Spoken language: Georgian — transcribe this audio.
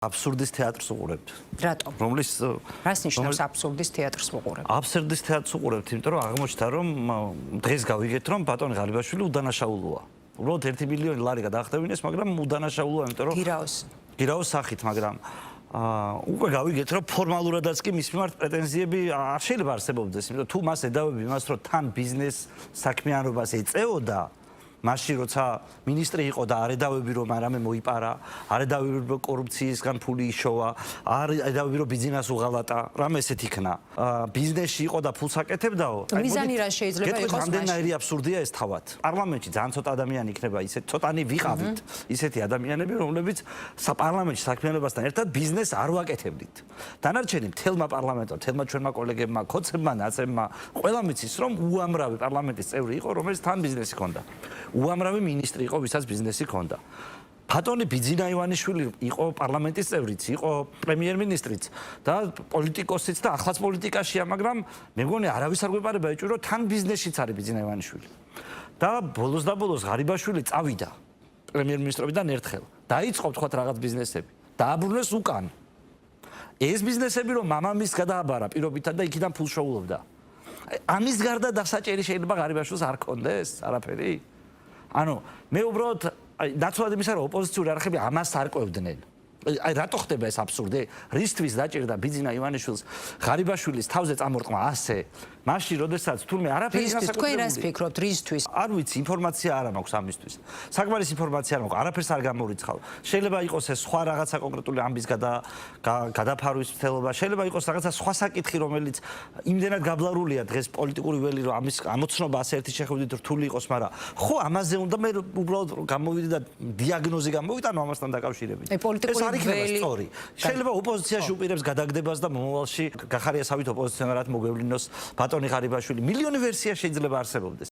აბსურდის თეატრს უყურებთ. რატომ? რომლის რას ნიშნავს აბსურდის თეატრს უყურებთ? აბსურდის თეატრს უყურებთ, იმიტომ რომ აღმოჩნდა რომ დღეს გავიგეთ რომ ბატონი ღარიბაშვილი უდანაშაულოა. უბრალოდ 1 მილიონი ლარი გადაახტევინეს, მაგრამ უდანაშაულოა, იმიტომ რომ გირაოს სახით, მაგრამ უკვე გავიგეთ რომ ფორმალურადაც კი მის მიმართ პრეტენზიები არ შეიძლება არსებობდეს, იმიტომ თუ მას ედავები იმას რომ თან ბიზნეს საქმიანობას ეწეოდა მაშინ როცა მინისტრი იყო და არ ედავები რომ არამე მოიპარა, არ ედავები რომ კორუფციისგან ფული იშოვა, არ ედავები რომ ბიზნეს უღალატა, რამე ესეთ იქნა. ბიზნესში იყო და ფულს აკეთებდაო. მიზანი რა შეიძლება იყოს მაშინ? რამდენიერი აბსურდია ეს თავად. პარლამენტში ძალიან ცოტა ადამიანი იქნება, ისეთ ცოტანი ვიყავით, ისეთი ადამიანები, რომლებიც პარლამენტში საქმიანობასთან ერთად ბიზნესს არ ვაკეთებდით. დანარჩენი მთელმა პარლამენტმა, მთელმა ჩვენმა კოლეგებმა, ქოცებმა, ნაცებმა, ყველამ იცის რომ უამრავი პარლამენტის წევრი იყო, რომელიც თან ბიზნესი ჰქონდა. უამრავი მინისტრი იყო, ვისაც ბიზნესი ჰქონდა. ბატონი ბიძინა ივანიშვილი იყო პარლამენტის წევრიც, იყო პრემიერ-მინისტრიც და პოლიტიკოსიც და ახლაც პოლიტიკაშია, მაგრამ მე მგონი არავის არ გვეპარება ეჭვი, რომ თან ბიზნესშიც არის ბიძინა ივანიშვილი. და ბოლოს და ბოლოს ღარიბაშვილი წავიდა პრემიერ-მინისტრობიდან ერთხელ. დაიწყო თქვათ რაღაც ბიზნესები. დააბრუნეს უკან. ეს ბიზნესები რომ მამამისს გადააბარა პირობითად და იქიდან ფულს შოულობდა. ამის გარდა დასაჭერი შეიძლება ღარიბაშვილს არ ქონდეს არაფერი? ანუ მე უბრალოდ ნაცვლად იმისა რომ ოპოზიციური არხები ამას არ ყვევდნენ. აი რატო ხდება ეს აბსურდი? რისთვის დაჭირდა ბიძინა ივანიშვილს ღარიბაშვილის თავზე წამორტყმა ასე? მაშინ როდესაც თურმე არაფერი რისთვის თქვენ რას ფიქრობთ რისთვის? არ ვიცი, ინფორმაცია არ მაქვს ამისთვის. საკმარისი ინფორმაცია არ მაქვს, არაფერს არ გამორიცხავ. შეიძლება იყოს ეს სხვა რაღაცა კონკრეტული ამბის გადაფარვის მცდელობა, შეიძლება იყოს რაღაცა სხვა საკითხი, რომელიც იმდენად გაბლარულია დღეს პოლიტიკური ველი, რომ ამის ამოცნობა ასე ერთი შეხედვით რთული იყოს, მაგრამ ხო ამაზე უნდა მე უბრალოდ გამოვიდე და დიაგნოზი გამოვიტანო ამასთან დაკავშირებით. პოლიტიკური ველი სწორი. შეიძლება ოპოზიციაში უპირებს გადაგდებას და მომავალში გახარიასავით ოპოზიციონერად მოგვევლინოს ბატონი ღარიბაშვილი. მილიონი ვერსია შეიძლება არსებობდეს.